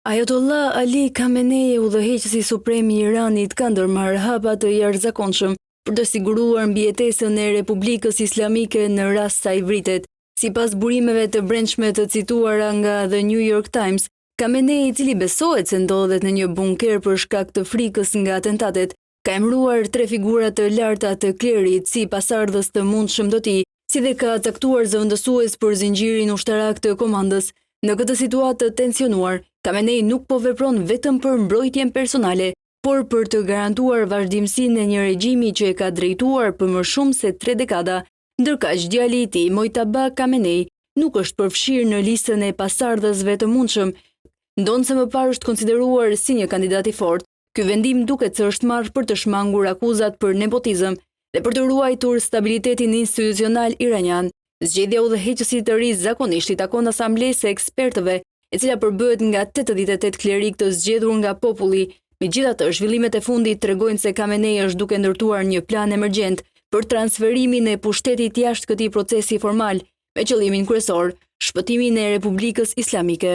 Ajatollah Ali Khamenei, udhëheqësi suprem i Iranit, ka ndërmarrë hapa të jashtëzakonshëm për të siguruar mbijetesën e Republikës Islamike në rast sa i vritet. Sipas burimeve të brendshme të cituara nga The New York Times, Khamenei, i cili besohet se ndodhet në një bunker për shkak të frikës nga atentatet, ka emëruar 3 figura të larta të klerit si pasardhës të mundshëm të tij, si dhe ka caktuar zëvendësues për zinxhirin ushtarak të komandës. Në këtë situatë të tensionuar, Khamenei nuk po vepron vetëm për mbrojtjen personale, por për të garantuar vazhdimsinë e një regjimi që e ka drejtuar për më shumë se 3 dekada, ndërkaq djali i tij, Mojtaba Khamenei, nuk është përfshirë në listën e pasardhësve të mundshëm, ndonse më parë është konsideruar si një kandidat i fortë. Ky vendim duket se është marrë për të shmangur akuzat për nepotizëm dhe për të ruajtur stabilitetin institucional iranian. Zgjedhja e udhëheqësit të ri zakonisht i takon asamblesë së ekspertëve, e cila përbëhet nga 88 klerik të zgjedhur nga populli. Megjithatë, zhvillimet e fundit tregojnë se Khamenei është duke ndërtuar një plan emergjent për transferimin e pushtetit jashtë këtij procesi formal, me qëllimin kryesor, shpëtimin e Republikës Islamike.